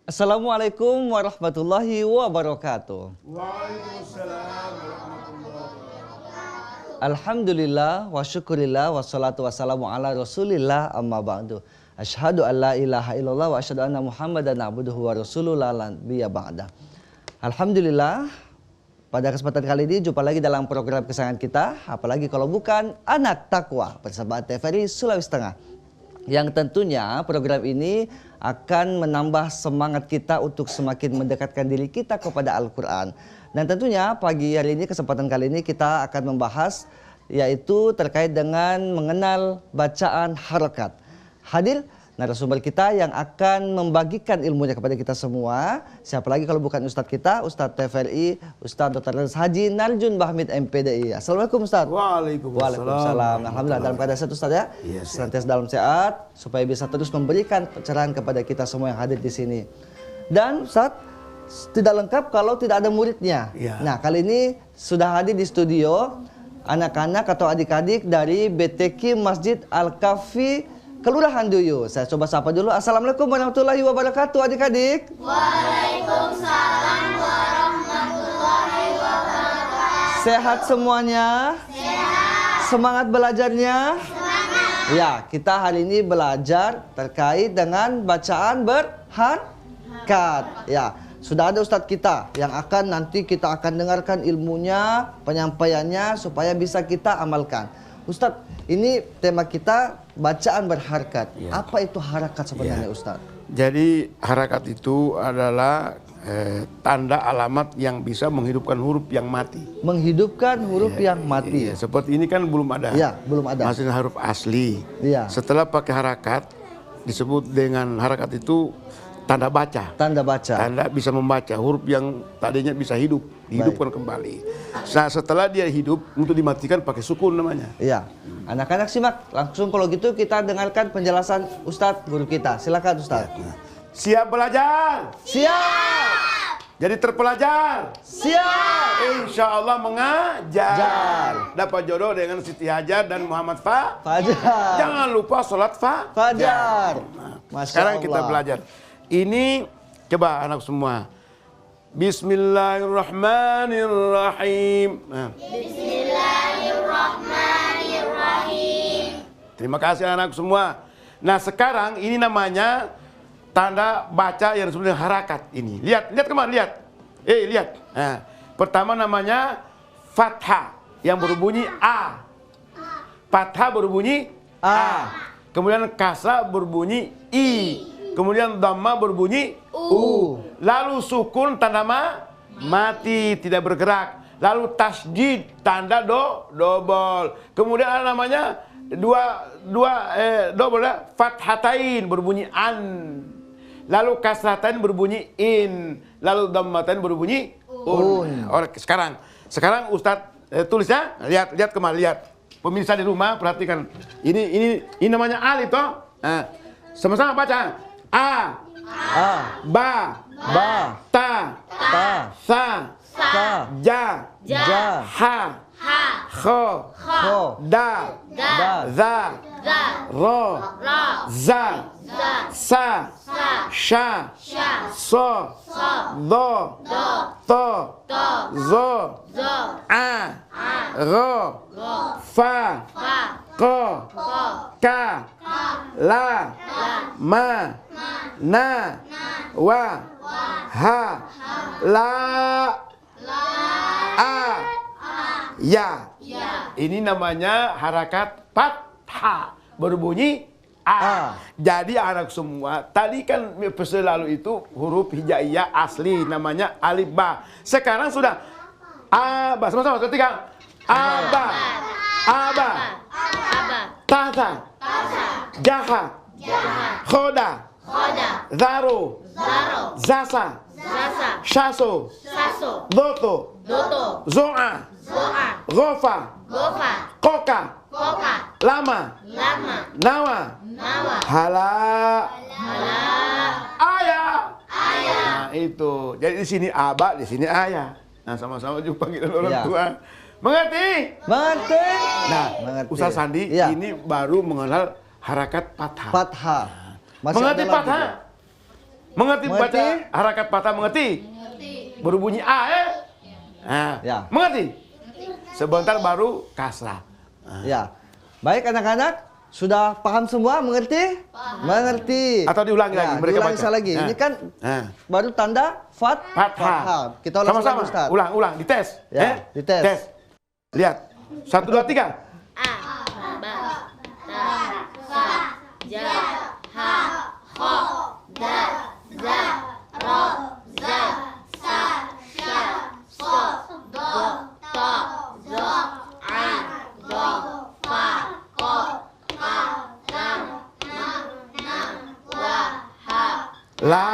Assalamualaikum warahmatullahi wabarakatuh. Waalaikumsalam warahmatullahi wabarakatuh. Alhamdulillah wa syukurillah wassalatu wassalamu ala rasulillah amma ba'du. Asyhadu an la ilaha illallah wa asyhadu anna muhammadan abduhu wa rasululah lan biya ba'da. Alhamdulillah, pada kesempatan kali ini jumpa lagi dalam program kesayangan kita, apalagi kalau bukan Anak Takwa bersama TVRI Sulawesi Tengah. Yang tentunya program ini akan menambah semangat kita untuk semakin mendekatkan diri kita kepada Al-Quran. Dan tentunya pagi hari ini, kesempatan kali ini kita akan membahas yaitu terkait dengan mengenal bacaan harokat. Hadir narasumber kita yang akan membagikan ilmunya kepada kita semua. Siapa lagi kalau bukan Ustadz kita, Ustadz TVRI, Ustadz Dr. Haji Narjun Bahmid MPDI. Assalamualaikum Ustadz. Waalaikumsalam. Alhamdulillah dalam keadaan sehat Ustadz ya. Yes, senantiasa dalam sehat supaya bisa terus memberikan pencerahan kepada kita semua yang hadir di sini. Dan Ustadz tidak lengkap kalau tidak ada muridnya. Ya. Nah kali ini sudah hadir di studio anak-anak atau adik-adik dari BTQ Masjid Al-Kafi Kelurahan Duyu. Saya coba sapa dulu. Assalamualaikum warahmatullahi wabarakatuh adik-adik. Waalaikumsalam warahmatullahi wabarakatuh. Sehat semuanya? Sehat. Semangat belajarnya? Semangat. Ya, kita hari ini belajar terkait dengan bacaan berharakat. Ya, sudah ada Ustadz kita yang akan nanti kita akan dengarkan ilmunya, penyampaiannya supaya bisa kita amalkan. Ustadz, ini tema kita bacaan berharakat. Ya. Apa itu harakat sebenarnya Ustadz? Jadi harakat itu adalah tanda alamat yang bisa menghidupkan huruf yang mati. Menghidupkan huruf yang mati. Iya, seperti ini kan belum ada. Ya, belum ada. Masih huruf asli. Iya. Setelah pakai harakat, disebut dengan harakat itu tanda baca. Tanda baca. Tanda bisa membaca huruf yang tadinya bisa hidup, dihidupkan kembali. Nah, setelah dia hidup, untuk dimatikan pakai sukun namanya. Iya. Anak-anak simak. Langsung kalau gitu kita dengarkan penjelasan Ustadz guru kita. Silakan Ustadz. Siap belajar. Siap. Jadi terpelajar. Siap. Insya Allah mengajar. Jar. Dapat jodoh dengan Siti Hajar dan Muhammad Fajar. Jangan lupa sholat Fajar. Masya Sekarang kita Allah. belajar. Ini coba anak semua. Bismillahirrahmanirrahim. Bismillahirrahmanirrahim. Terima kasih anak semua. Nah sekarang ini namanya tanda baca yang disebut harakat ini. Lihat kemana, lihat. Lihat. Nah, pertama namanya fathah yang berbunyi A. Fathah berbunyi A. Kemudian kasrah berbunyi I. Kemudian dhamma berbunyi U. Lalu sukun tanda mati, tidak bergerak. Lalu tasjid tanda dobol. Kemudian ada namanya dobol ya, fathatain berbunyi an. Lalu kasratain berbunyi in. Lalu dhammatain berbunyi un. Sekarang Ustadz tulisnya, lihat kemana, lihat. Pemirsa di rumah perhatikan. Ini namanya alif toh. Nah, sama-sama baca. A, ba, ta, sa, ja, ha, kho, da, za, ro, za, sa, sha, so, do, to, zo, a, ro, fa, ko, ka, la, ma, na, wa, ha, la, a, ya. Ini namanya harakat fathah berbunyi A. Jadi anak semua, tadi kan episode lalu itu huruf hijaiyah asli namanya alif ba. Sekarang sudah aba, sama-sama ketiga. Aba, aba, tata, jaha, khoda, zaro, zasa, shaso, doto, zoa, gofa, koka, lama, nawa, hala, ayah. Nah itu. Jadi di sini aba, di sini ayah. Nah sama-sama juga panggilan orang tua. Mengerti? Mengerti? Nah, mengerti. Ustaz Sandi ini baru mengenal harakat fathah. Fathah. Mengerti fathah? Mengerti Mengerti? baca harakat fathah, mengerti? Berbunyi A ya? Nah, Ya. mengerti? Sebentar baru kasrah. Ya. Baik anak-anak, sudah paham semua, mengerti? Mengerti. Atau diulangi lagi, mereka diulangi baca. sekali lagi. Nah. Ini kan Nah. baru tanda Fathah. Kita ulang Sama-sama. lagi, Ustaz. Ulang, dites. Ya, dites. Tes. Lihat. 1, 2, 3. A, ba, ta, sa, ja, ha, ho, da, za, ro, za, sa, sya, so, do, to, zo, ain, do, fa, ko, ka, lam, wa, ha. La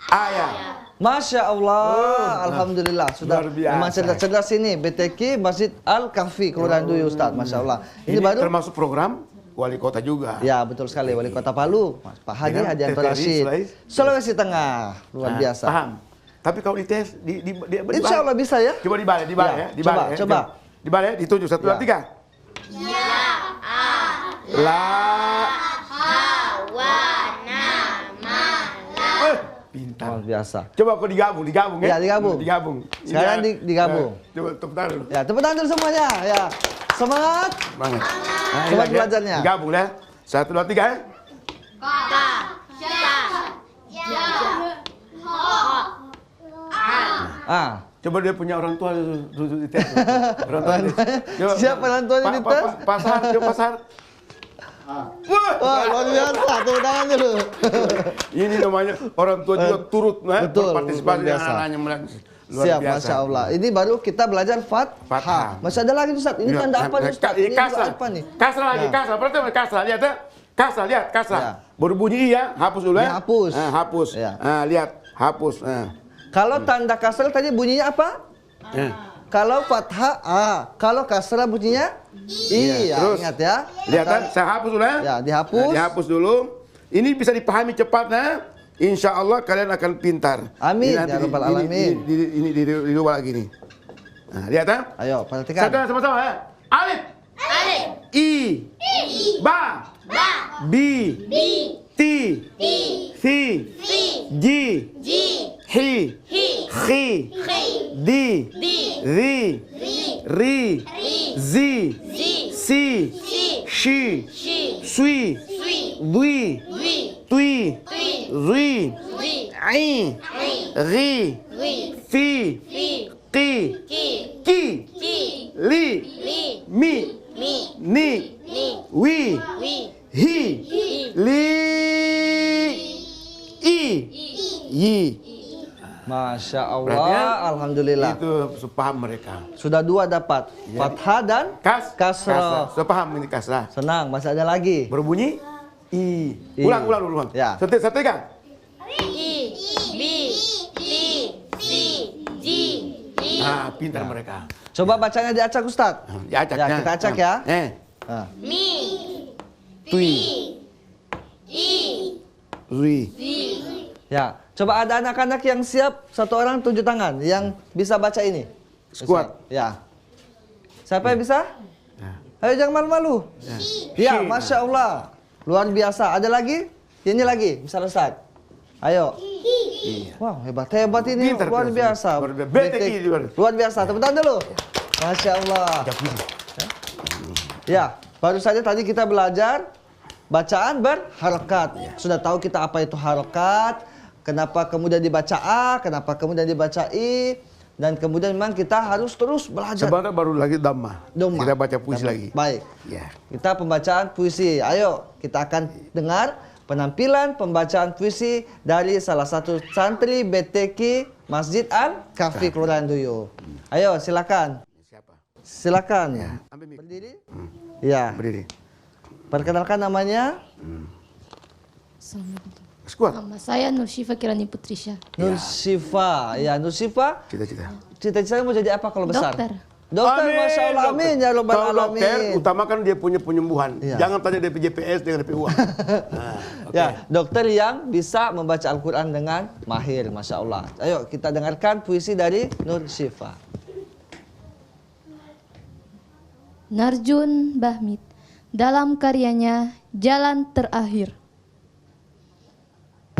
ayat. Masya Allah, Alhamdulillah sudah luar biasa. memang cerdas-cerdas ini BTK Masjid Al Kahfi Kelurahan Duyu Ustaz, Masya Allah. Ini baru termasuk program wali kota juga. ya betul sekali Wali Kota Palu, Pak Hadi Dengan Hadianto TVRI Rashid, Sulawesi Tengah, luar Nah, biasa. Paham. Tapi kalau dites Insya Allah bisa ya. Coba dibalik Ya, ya, dibalik ya. coba. Dibalik, ditunjuk 1, 2, 3. Ya, a, La. ha, wa, na, ma, la. Pintar. Luar biasa. Coba kau digabung ya. Ya, digabung. Digabung. Sekarang Ini, digabung. Coba tepuk tangan dulu. Ya, tepuk tangan dulu semuanya. Ya, semangat. Semangat. Nah, Semangat ini ya. belajarnya. Digabung ya. 1, 2, 3 ya. Ka, sya, ja, ho, an. Ah, Coba dia punya orang tua dites. Orang tua dites. Coba. Siapa orang tuanya dites? Pasar, coba pasar. wah luar biasa. Tepuk tangan dulu. Ini namanya orang tua juga turut Betul, berpartisipasi luar dengan biasa. anak-anaknya. Luar Siap, biasa. Masya Allah. Ini baru kita belajar Fathah. Fathah. Masih ada lagi Ustaz. Ini Ya, tanda apa nih Ustaz? Ini Ini kasrah. apa nih? Kasrah lagi, Ya. kasrah. Perhatikan kasrah, lihat ya. Kasrah, lihat, kasrah. Ya. Berbunyi I ya, hapus dulu ya. Dihapus. Hapus. Ya. Lihat, hapus. Kalau tanda kasrah tadi bunyinya apa? Kalau fathah A, kalau kasrah bunyinya I. Iya, Ya, terus. ingat ya. Lihat kan, saya hapus dulu ya. Ya, dihapus. Nah, dihapus dulu. Ini bisa dipahami cepatnya. Insya Allah kalian akan pintar. Amin, Ini nanti ya Rabbal Alamin. Ini di luar lagi nih. Nah, lihat ya. Ayo, perhatikan. Satu sama-sama ya. Alif, Alif, I, Ba, ba, Bi, bi, Ti, ti, Si, si, Ji, ji, Hi, hi, Khi, khi, Di, di, Ri, ri, Ri, ri, Zi, zi, Si, si, Shi, shi, Sui, sui, Dui, wi, Tui, tui, Ri, ri, Ai, ri, Ri, ri, Fi, fi, Ki, ki, Ki, ki, Li, li, Mi, mi, Ni, ni, Wi, wi, Hi, hi, Li, I, Yi. Masya Perhatian. Allah, Alhamdulillah. Itu sepaham mereka. Sudah dua dapat. Fathah dan kasrah. Sepaham ini kasrah. Senang, masih ada lagi. Berbunyi I. I. Ulang. Ya. Satu kan? i, bi, ti, si, ji, li, Nah, pintar mereka. Coba bacanya diacak Ustaz. Diacak. Ya, kita acak ya. Nah. mi, Tui. i, Ri. zi, Ya, coba ada anak-anak yang siap, satu orang tunjuk tangan yang bisa baca ini. Squad. Ustaz. Ya. Siapa yang bisa? Ya. Ayo jangan malu-malu. Ya, Shi. Masya Allah. Luar biasa. Ada lagi? Ini lagi, bisa Ustaz. Ayo. Wow, hebat ini. Pintar, luar pintar. biasa. Luar biasa. BTK juga. Luar biasa. Tepuk tangan dulu. Masya Allah. Ya, baru saja tadi kita belajar bacaan berharokat. Sudah tahu kita apa itu harokat, kenapa kemudian dibaca A, kenapa kemudian dibaca I, dan kemudian memang kita harus terus belajar. Sebentar baru lagi Dhamma. Dhamma. Kita baca puisi Dhamma. lagi. Baik. Ya. Kita pembacaan puisi. Ayo, kita akan dengar penampilan pembacaan puisi dari salah satu santri BTK Masjid Al Kahfi Kelurahan Duyu. Ayo, silakan. Siapa? Silakan. Ambil mic. Berdiri. Ya. Berdiri. Perkenalkan namanya Assalamualaikum. Squad. Nama saya Nur Syifa Kirani Putrisya. Nur Syifa. Ya, Nur Syifa. Cita-cita. Cita-citanya mau jadi apa kalau besar? Dokter. Dokter, Masya Allah. dokter. Amin. Ya Rabbal Kalau dokter, Alamin. utamakan dia punya penyembuhan. Iya. Jangan tanya DP JPS dengan DP uang. Nah, oke. Ya, dokter yang bisa membaca Al-Quran dengan mahir, Masya Allah. Ayo kita dengarkan puisi dari Nur Syifa. Narjun Bahmit dalam karyanya Jalan Terakhir.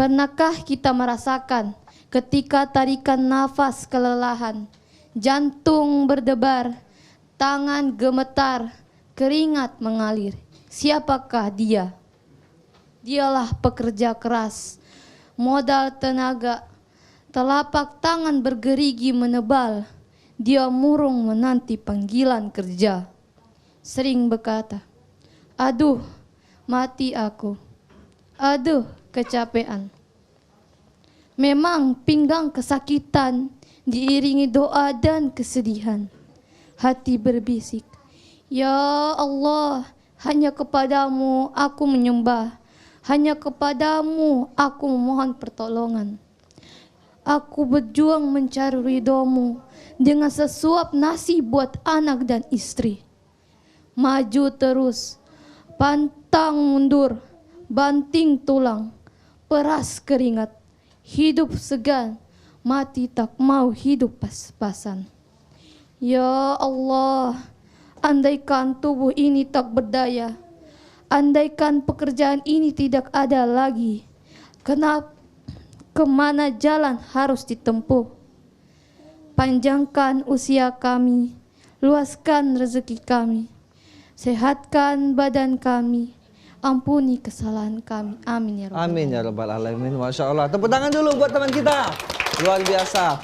Pernahkah kita merasakan ketika tarikan nafas kelelahan, jantung berdebar, tangan gemetar, keringat mengalir? Siapakah dia? Dialah pekerja keras, modal tenaga, telapak tangan bergerigi menebal. Dia murung menanti panggilan kerja. Sering berkata, aduh mati aku, aduh kecapean. Memang pinggang kesakitan diiringi doa dan kesedihan. Hati berbisik, ya Allah, hanya kepadamu aku menyembah, hanya kepadamu aku memohon pertolongan. Aku berjuang mencari ridhomu dengan sesuap nasi buat anak dan istri. Maju terus, pantang mundur, banting tulang, peras keringat, hidup segan, mati tak mau hidup pas-pasan. Ya Allah, andaikan tubuh ini tak berdaya, andaikan pekerjaan ini tidak ada lagi, kemana jalan harus ditempuh? Panjangkan usia kami, luaskan rezeki kami, sehatkan badan kami, ampuni kesalahan kami. Amin ya Rabbal Amin ya Rabbal Alamin. Masya Allah. Tepuk tangan dulu buat teman kita. Luar biasa.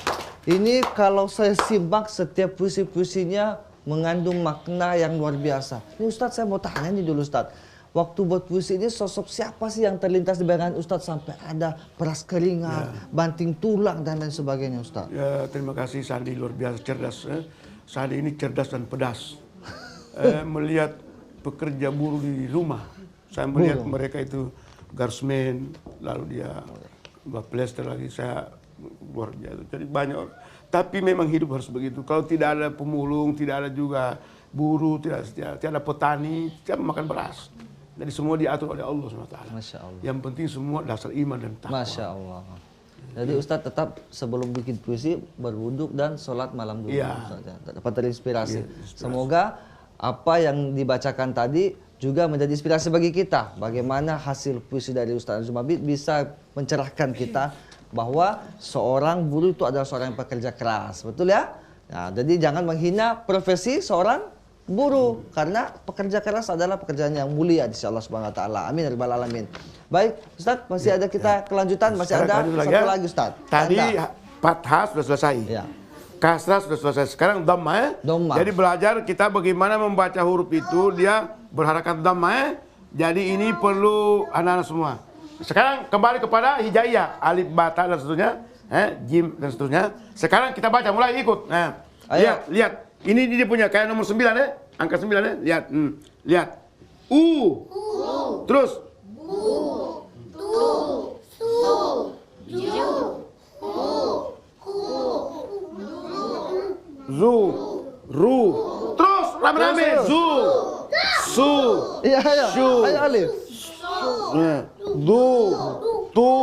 Ini kalau saya simak setiap puisi-puisinya mengandung makna yang luar biasa. Ini Ustadz, saya mau tanya nih dulu Ustadz. Waktu buat puisi ini sosok siapa sih yang terlintas di bayangan Ustadz sampai ada peras keringat, banting tulang dan lain sebagainya Ustadz? Ya, terima kasih Sandi, luar biasa cerdas. Sandi ini cerdas dan pedas. Melihat pekerja buruh di rumah. Saya melihat mereka itu garsmen, lalu dia plester lagi, saya luar biasa. Jadi banyak, tapi memang hidup harus begitu. Kalau tidak ada pemulung, tidak ada juga buruh, tidak ada petani, tidak makan beras. Jadi semua diatur oleh Allah SWT. Masya Allah. Yang penting semua dasar iman dan takwa. Masya Allah. Jadi Ustadz tetap sebelum bikin puisi berwuduk dan sholat malam dulu. Iya. Dapat terinspirasi. Iya, inspirasi. Semoga apa yang dibacakan tadi juga menjadi inspirasi bagi kita. Bagaimana hasil puisi dari Ustadz Najib Mabit bisa mencerahkan kita bahwa seorang buruh itu adalah seorang yang pekerja keras. Betul ya? Nah, jadi jangan menghina profesi seorang buruh, karena pekerja keras adalah pekerjaan yang mulia di Allah Subhanahu wa taala. Amin ya rabbal alamin. Baik, Ustaz, masih ada kita kelanjutan, masih ada satu lagi Ustaz. Tadi fathah sudah selesai. Ya. Kasrah sudah selesai. Sekarang dhamma ya. Dhamma. Jadi belajar kita bagaimana membaca huruf itu, dia berharakat dhamma ya. Jadi ini perlu anak-anak semua. Sekarang kembali kepada hijaiyah, alif, ba, ta dan seterusnya, jim dan seterusnya. Sekarang kita baca, mulai ikut. Nah, lihat. Ini dia punya kayak nomor 9 ya. Angka 9 ya. Lihat. Lihat. U. Terus. Bu. Tu. Su. Ju. Hu. Ku. Zu. Ru. Terus rame-rame. Zu. Su. Iya, iya. Shu. Ayo alif. Du. Tu.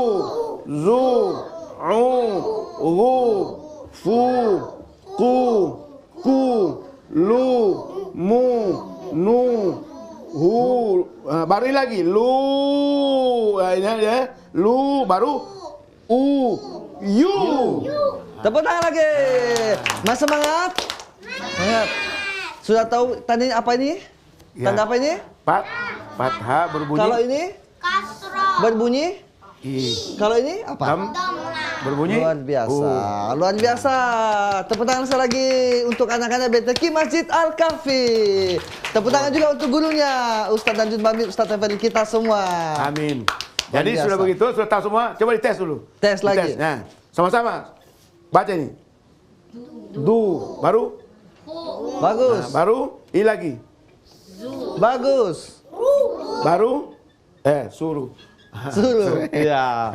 Zu. U. Hu. Fu. Ku. Ku, lu, mu, nu, hu, baru ini lagi, lu, ini ya, lu, baru, u, yu. Tepuk tangan lagi. Mas semangat? Semangat. Sudah tahu tandanya apa ini? Ya. Tanda apa ini? Fathah berbunyi. Kalau ini Kasroh. berbunyi? I. Kalau ini apa? Dam berbunyi. Luar biasa, luar biasa. Tepuk tangan sekali lagi untuk anak-anak BTQ Masjid Al-Kahfi. Tepuk tangan juga untuk gurunya, Ustadz Najib Mabit, Ustadz Fadil kita semua. Amin. Jadi biasa. sudah begitu, sudah tahu semua. Coba dites dulu. Tes lagi. Nah, sama-sama. Baca ini. Du, baru. Bagus, Nah, baru. I lagi. bagus. Baru. Suruh. Suruh. Ya.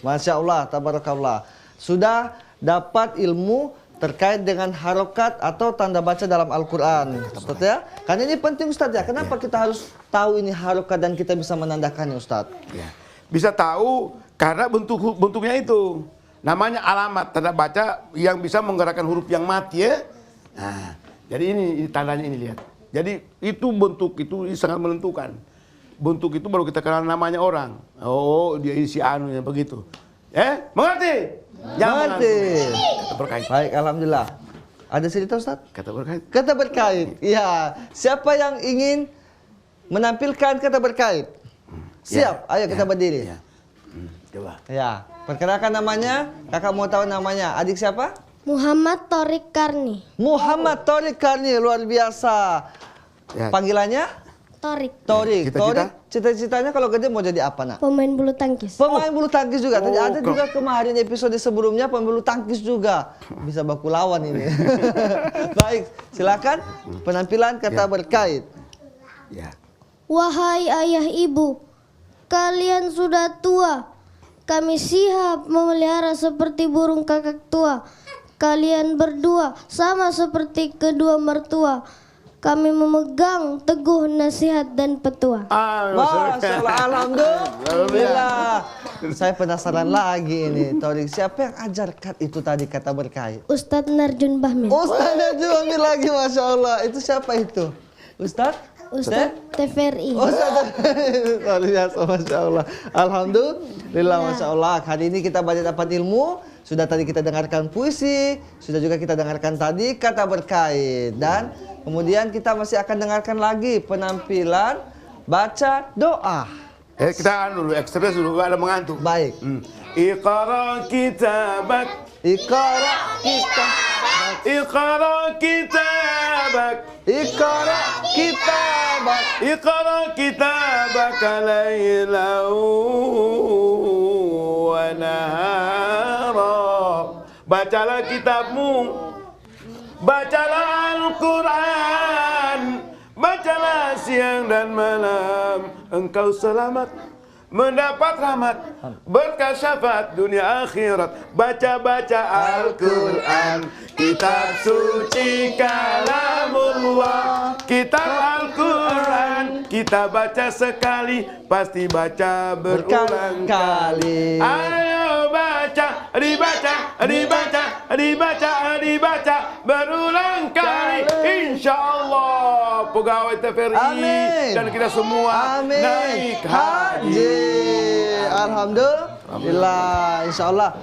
Masya Allah, tabarakallah. Sudah dapat ilmu terkait dengan harokat atau tanda baca dalam Al-Quran. Ustaz ya? Karena ini penting Ustaz ya. Kenapa kita harus tahu ini harokat dan kita bisa menandakannya Ustaz? Ya. Bisa tahu karena bentuknya itu. Namanya alamat tanda baca yang bisa menggerakkan huruf yang mati ya. Nah, jadi ini tandanya ini lihat. Jadi itu bentuk itu sangat menentukan. bentuk itu baru kita kenal namanya orang. Oh, dia isi anunya begitu. Mengerti? Mengerti. Kata berkait. Baik, alhamdulillah. Ada cerita Ustaz? Kata berkait. Kata berkait. Iya. Siapa yang ingin menampilkan kata berkait? Siap. Ayo kita berdiri. Ya. Coba. Ya. Perkenalkan namanya. Kakak mau tahu namanya. Adik siapa? Muhammad Torik Karni. Muhammad Torik Karni. Luar biasa. Ya. Panggilannya? Torik. Torik. Cita-cita? Torik. Cita-citanya kalau gede mau jadi apa, nak? Pemain bulu tangkis. Pemain bulu tangkis juga. Tadi Oh, ada juga kemarin episode sebelumnya pemain bulu tangkis juga. Bisa baku lawan ini. Baik, silakan penampilan kata berkait. Ya. Wahai ayah ibu, kalian sudah tua. Kami siap memelihara seperti burung kakak tua. Kalian berdua sama seperti kedua mertua. Kami memegang teguh nasihat dan petua. Masya Allah, alhamdulillah. Saya penasaran lagi ini. Torik, siapa yang ajarkan itu tadi kata berkait? Ustadz Narjun Bahmin. Ustaz Najmi lagi, Masya Allah. Itu siapa itu? Ustaz? Ustadz TVRI. Ustaz. Luar biasa, Masya Allah. Alhamdulillah, Masya Allah. Hari ini kita banyak dapat ilmu. Sudah tadi kita dengarkan puisi. Sudah juga kita dengarkan tadi kata berkait. Dan kemudian kita masih akan dengarkan lagi penampilan baca doa. Kita dulu, ekspres dulu, ada mengantuk. Baik. Iqra kitabak. Iqra kita. Iqra kitabak. Iqra kitabak. Iqra kitabak laylan wa nahara. Bacalah kitabmu. Bacalah Al-Quran. Bacalah siang dan malam. Engkau selamat mendapat rahmat, berkah syafaat dunia akhirat. Baca-baca Al-Quran, kitab suci kalamullah. Kitab Al-Quran kita baca sekali, pasti baca berulang kali. Ayo baca, dibaca, dibaca, dibaca, dibaca berulang kali. Insya Allah pegawai TVRI dan kita semua naik haji. Alhamdulillah, insya Allah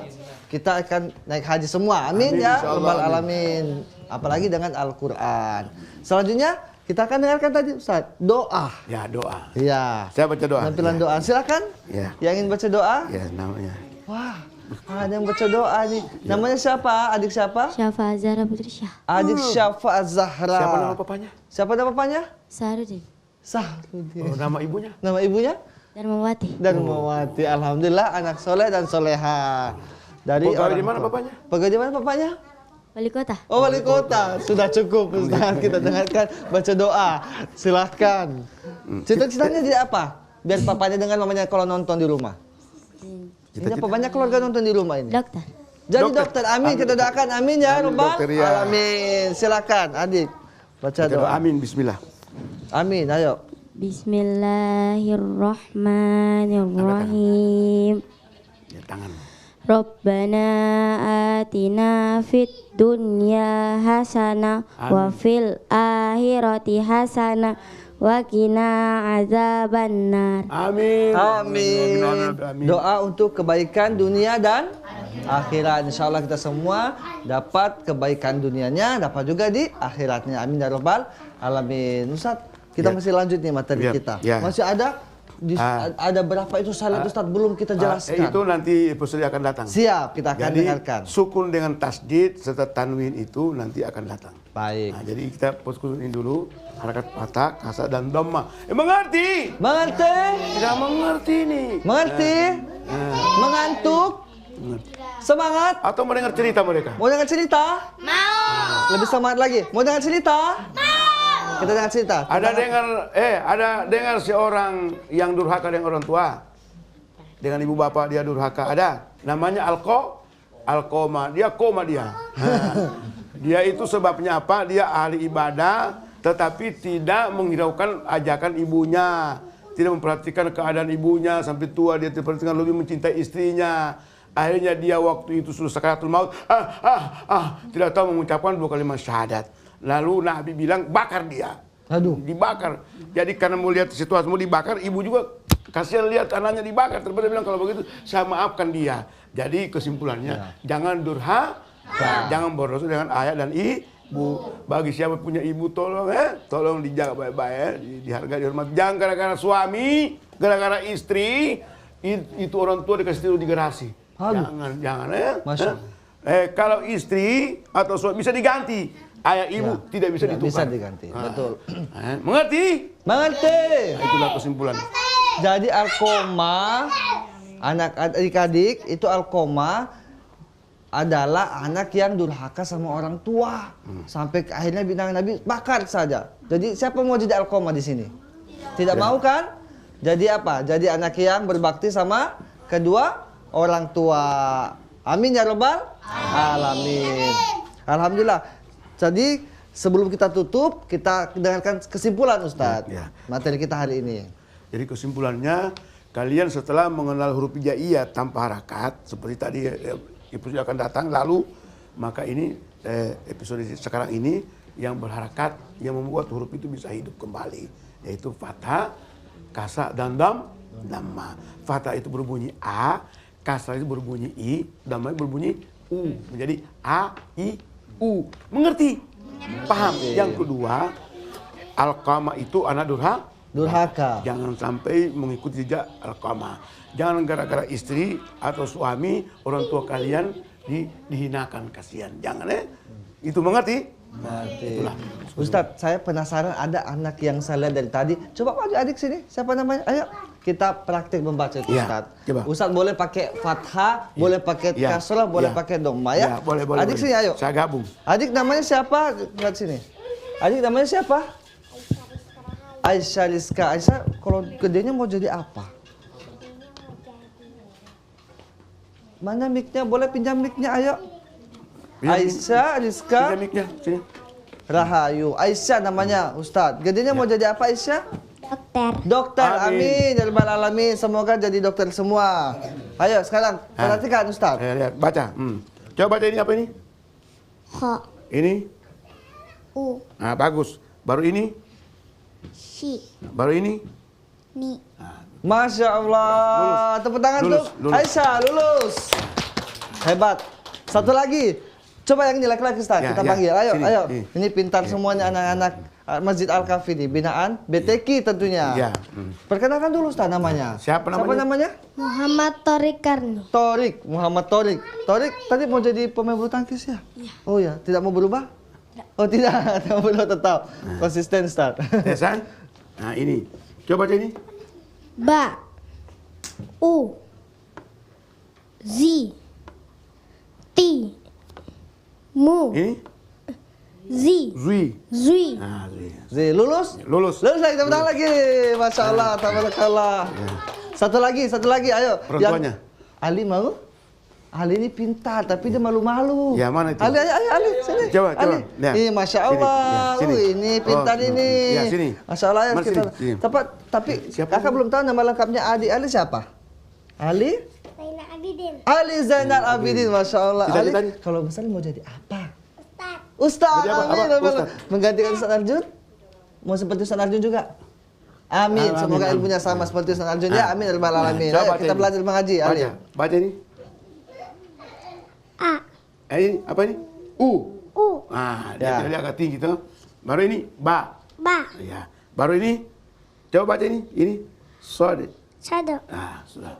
kita akan naik haji semua. Amin, ya rabbal alamin. Apalagi dengan Al-Quran. Selanjutnya kita akan dengarkan tadi Ustaz, doa. Ya, doa. Iya. Saya baca doa. Penampilan doa. Silakan. Ya. Yang ingin baca doa? Ya, namanya. Wah, ada yang baca doa nih. Namanya siapa? Adik siapa? Syafa Zahra Putri Syah. Adik Syafa Zahra. Siapa nama papanya? Siapa nama papanya? Sahrudin. Sahrudin. Oh, nama ibunya? Nama ibunya? Darmawati. Darmawati. Alhamdulillah anak soleh dan soleha. Dari Pegawai orang di mana tua. bapaknya? Pegawai di mana bapaknya? Wali kota. Oh, wali kota. Sudah cukup Ustaz. Kita dengarkan baca doa. Silahkan. Cita-citanya jadi apa? Biar papanya dengar mamanya kalau nonton di rumah. Ini apa banyak keluarga nonton di rumah ini? Dokter. Jadi dokter. Amin. Kita doakan amin ya Rabbal dokter, ya. alamin. Silakan adik. Baca doa. Amin, bismillah. Amin. Ayo. Bismillahirrahmanirrahim. Ya, tangan. Rabbana atina fid dunya hasanah wa fil akhirati hasanah wa qina azabannar. Amin. Amin. Doa untuk kebaikan dunia dan akhirat. Insya Allah kita semua dapat kebaikan dunianya, dapat juga di akhiratnya. Amin ya rabbal alamin. Ustaz, kita masih lanjut nih materi kita. Masih ada ada berapa itu salat Ustaz belum kita jelaskan. Itu nanti episode akan datang. Siap, kita akan dengarkan. Sukun dengan tasdid serta tanwin itu nanti akan datang. Baik. Nah, jadi kita fokusin dulu harakat patah, kasar dan dhamma. Mengerti? Mengerti? Tidak mengerti nih. Mengerti? Mengantuk? Semangat? Atau mau dengar cerita mereka? Mau dengar cerita? Mau. Lebih semangat lagi. Mau dengar cerita? Mau. Kita dengar cerita. Ada dengar seorang yang durhaka dengan orang tua. Dengan ibu bapak dia durhaka. Ada. Namanya Alkoma. Dia koma dia. Nah, dia itu sebabnya apa? Dia ahli ibadah tetapi tidak menghiraukan ajakan ibunya. Tidak memperhatikan keadaan ibunya sampai tua, dia tidak perhatikan, lebih mencintai istrinya. Akhirnya dia waktu itu sudah sakaratul maut, tidak tahu mengucapkan 2 kalimat syahadat. Lalu Nabi bilang bakar dia. Aduh. Dibakar. Jadi karena mau lihat situasi mau dibakar, ibu juga kasihan lihat anaknya dibakar. Terus dia bilang kalau begitu saya maafkan dia. Jadi kesimpulannya jangan durhaka, jangan boros dengan ayah dan ibu. Bagi siapa punya ibu tolong dijaga baik-baik, dihargai, dihormati. Jangan gara-gara suami, gara-gara istri itu orang tua dikasih tidur di garasi. Jangan ya. Masya. Kalau istri atau suami bisa diganti. Ayah ibu tidak bisa ditukar. Bisa diganti, betul. Mengerti? Mengerti. Itulah kesimpulan. Jadi alkoma, anak adik-adik itu alkoma adalah anak yang durhaka sama orang tua. Sampai akhirnya bintang Nabi bakar saja. Jadi siapa mau jadi alkoma di sini? Tidak mau kan? Jadi apa? Jadi anak yang berbakti sama kedua orang tua. Amin ya rabbal alamin. Alhamdulillah. Jadi sebelum kita tutup, kita dengarkan kesimpulan Ustadz. Materi kita hari ini. Jadi kesimpulannya, kalian setelah mengenal huruf hijaiyah tanpa harakat, seperti tadi episode akan datang, lalu maka ini episode sekarang ini yang berharakat, yang membuat huruf itu bisa hidup kembali, yaitu fathah, kasra, dan dhamma. Fathah itu berbunyi A, kasra itu berbunyi I, dhamma itu berbunyi U, menjadi A, I, U. Mengerti? Paham? Yang kedua, alqamah itu anak durhaka. Jangan sampai mengikuti jejak alqamah. Jangan gara-gara istri atau suami, orang tua kalian dihinakan, kasihan. Jangan ya. Itu mengerti? Itulah. Ustadz, saya penasaran ada anak yang saya lihat dari tadi. Coba maju adik sini. Siapa namanya? Ayo kita praktik membaca itu Ustadz. Coba. Ustadz boleh pakai fathah, boleh pakai kasrah, boleh pakai dhamma ya. Boleh. Adik sini ayo. Saya gabung. Adik namanya siapa? Lihat sini. Adik namanya siapa? Aisyah Rizka. Aisyah kalau gedenya mau jadi apa? Mana mic-nya? Boleh pinjam mic-nya ayo. Aisyah Rizka Pinjam mic-nya, sini. Rahayu. Aisyah namanya Ustadz. Gedenya mau jadi apa Aisyah? Dokter. Amin. Ya rabbal alamin. Semoga jadi dokter semua. Ayo sekarang perhatikan Ustadz. Lihat, baca. Coba baca ini apa ini? Ho. Ini? U. Nah, bagus. Baru ini? Si. Baru ini? Ni. Masya Allah. Tepuk tangan untuk Aisyah. Lulus. Hebat. Satu lagi. Coba yang ini laki-laki Ustaz. Kita panggil. Ayo, sini, ayo. sini. Ini pintar semuanya anak-anak Masjid Al-Kafi ini. Binaan BTQ tentunya. Perkenalkan dulu Ustaz namanya. Siapa namanya? Muhammad Torik Karni. Torik. Muhammad Torik. Torik tadi mau jadi pemain bulu tangkis ya? Oh ya. Tidak mau berubah? Oh tidak. Tidak mau berubah tetap. Konsisten Ustaz. Tesan? Nah ini. Coba baca ini. Ba. U. Zi. Ti. Mu. Ini? Zi. Zui. Zui. Nah, Zui. Zee, lulus? Lulus. Lulus lagi, tepuk tangan lagi. Masya Allah, tabarakallah. Satu lagi, ayo. Orang tuanya? Ali mau? Ali ini pintar, tapi dia malu-malu. Ya, mana itu? Ali, ayo, sini. Coba. Ali. Lihat. Ih, Masya Allah. Sini. Ini pintar ini. Ya, sini. Masya Allah ya. Mas, Kita... sini. Tapi Siapa kakak belum tahu nama lengkapnya Adi. Ali siapa? Ali? Zainal Abidin. Ali Zainal Abidin, Masya Allah. Ali, Cita-citanya? kalau besar mau jadi apa? Ustaz, Jadi apa? amin. Apa? Ustaz. Menggantikan Ustaz Arjun? Mau seperti Ustaz Arjun juga? Amin. Semoga ilmunya sama seperti Ustaz Arjun ya. Amin. Rabbal alamin. Ayo kita belajar mengaji. Ali. Baca ini. A. Ini apa ini? U. U. Ah, dia agak tinggi tuh. Baru ini ba. Ba. Ya. Baru ini. Coba baca ini. Ini sod. Sado. Ah, sudah.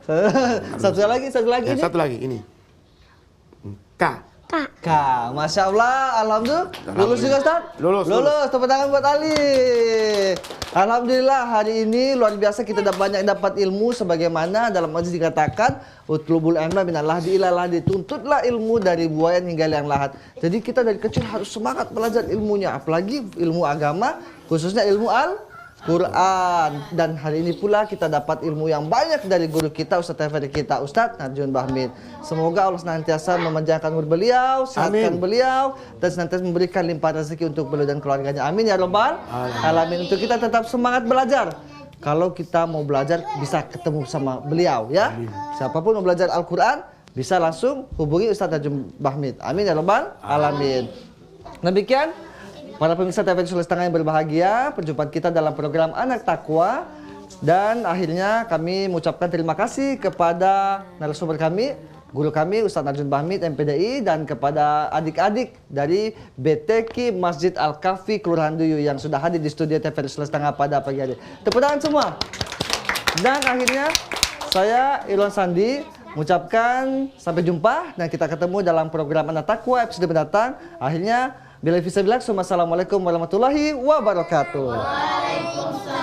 Satu lagi Ya, ini. satu lagi ini. K. K. Masya Allah, alhamdulillah. Lulus juga Ustaz? Lulus. Tepuk tangan buat Ali. Alhamdulillah hari ini luar biasa kita banyak dapat ilmu sebagaimana dalam hadis dikatakan utlubul ilma minal lahdi ila lahdi, tuntutlah ilmu dari buayan hingga liang lahat. Jadi kita dari kecil harus semangat belajar ilmunya, apalagi ilmu agama, khususnya ilmu Al-Quran. Dan hari ini pula kita dapat ilmu yang banyak dari guru kita, Ustaz favorit kita, Ustaz Narjun Bahmid. Semoga Allah senantiasa memanjangkan umur beliau, sehatkan beliau, dan senantiasa memberikan limpahan rezeki untuk beliau dan keluarganya. Amin ya Rabbal alamin. Untuk kita tetap semangat belajar. Kalau kita mau belajar bisa ketemu sama beliau ya. Siapapun mau belajar Al-Quran bisa langsung hubungi Ustaz Narjun Bahmid. Amin ya Rabbal alamin. Demikian Para pemirsa TV Sulawesi yang berbahagia, perjumpaan kita dalam program Anak Takwa. Dan akhirnya kami mengucapkan terima kasih kepada narasumber kami, guru kami Ustadz Arjun Bahmid MPDI, dan kepada adik-adik dari BTQ Masjid Al-Kafi Kelurahan Duyu yang sudah hadir di studio TVRI Sulawesi Tengah pada pagi hari. Tepuk tangan semua. Dan akhirnya saya Irwan Sandi mengucapkan sampai jumpa dan kita ketemu dalam program Anak Takwa episode mendatang. Akhirnya bila fisabilillah, assalamualaikum warahmatullahi wabarakatuh. Waalaikumsalam.